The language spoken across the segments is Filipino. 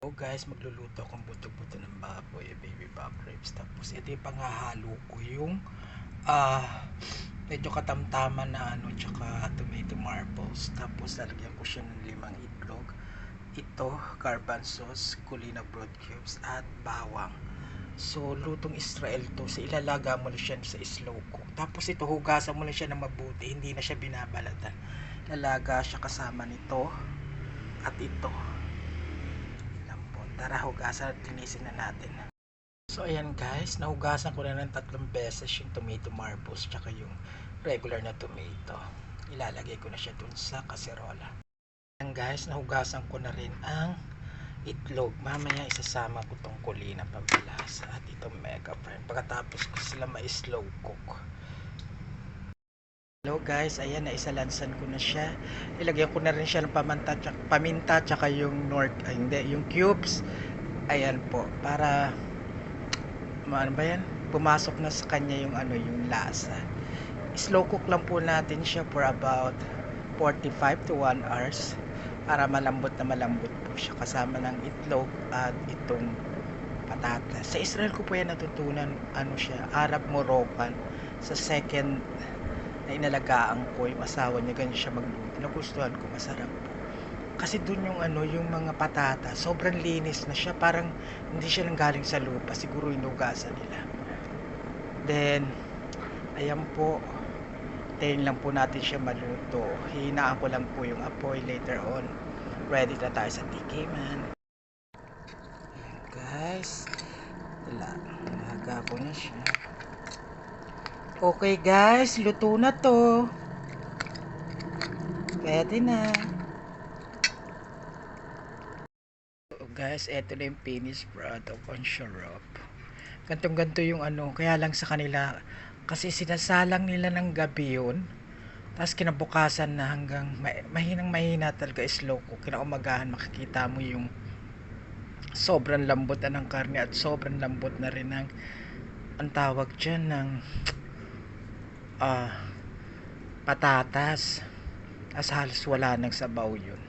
So guys, magluluto akong buto-buto ng baboy, baby back ribs. Tapos ito yung panghahalo ko yung ah medyo katamtaman na ano, tsaka tomato marbles. Tapos lalagyan ko siya ng 5 itlog. Ito, garbanzos, kulina broad cubes, at bawang. So, lutong Israel to. So, ilalaga mo na siya sa slow cook. Tapos ito, hugasan mo na siya ng mabuti. Hindi na siya binabalatan. Lalaga siya kasama nito at ito. Tara, hugasan at linisin na natin. So ayan guys, nahugasan ko na ng 3 beses yung tomato marbles tsaka yung regular na tomato. Ilalagay ko na siya dun sa kaserola. Ayan guys, nahugasan ko na rin ang itlog. Mamaya isasama ko tong kulina pampalasa at itong mega prime. Pagkatapos ko sila ma-slow cook. Hello guys, ayan, naisalansan ko na siya. Ilagyan ko na rin siya ng paminta tsaka yung yung cubes. Ayan po, para ano ba yan? Pumasok na sa kanya yung yung lasa. Slow cook lang po natin siya for about 45 to 1 hours para malambot po siya kasama ng itlog at itong patatas. Sa Israel ko po yan natutunan siya, Arab Moroccan. Sa second na inalagaan ko yung asawa niya, ganyan siya magluto. Nagustuhan ko, masarap po. Kasi dun yung yung mga patata, sobrang linis na siya, parang hindi siya nanggaling sa lupa, siguro inugasan nila. Then, ayan po, tayin lang po natin siya maluto. Hinaan ko lang po yung apoy later on. Ready na tayo sa tikiman. Ayan guys, nalaga ko na siya. Okay guys, luto na to. Pwede na. So guys, eto na yung finished product on Sharop. Gantong-ganto yung kaya lang sa kanila, kasi sinasalang nila ng gabi yun. Tapos kinabukasan na hanggang mahina talaga slow cook. Kinaumagahan makikita mo yung sobrang lambot na ng karne at sobrang lambot na rin ng ang tawag dyan ng patatas. As halos wala nang sabaw yun.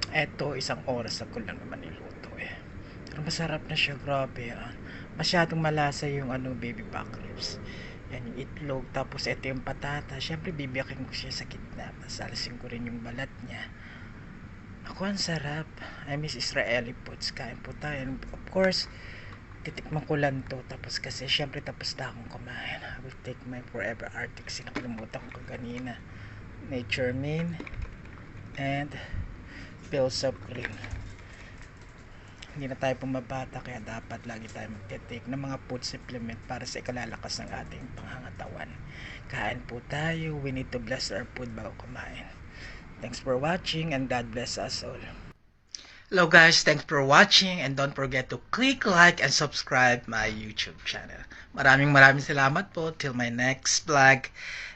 Eto, 1 oras ako lang naman niluto eh. Pero masarap na siya, grabe. Masyadong malasa yung baby back ribs. Yan yung itlog, tapos eto yung patata. Syempre bibiyakin ko siya sa gitna. Masalasin ko rin yung balat niya. Ako, ang sarap. I miss Israeli foods. Kain po tayo. And of course, titikman ko lang to. Tapos kasi syempre tapos na akong kumain. I will take my forever arctic. Sinakalimutan ko kanina. Nature Mane and pills of green. Hindi na tayo pumabata, kaya dapat lagi tayo magte-take ng mga food supplement para sa ikalalakas ng ating pangangatawan. Kain po tayo. We need to bless our food bago kumain. Thanks for watching and God bless us all. Hello guys, thanks for watching and don't forget to click like and subscribe my YouTube channel. Maraming salamat po till my next vlog.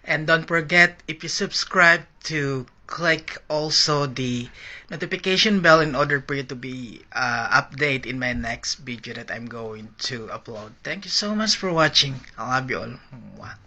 And don't forget, if you subscribe, to click also the notification bell in order for you to be updated in my next video that I'm going to upload. Thank you so much for watching. I love you all. Mwah.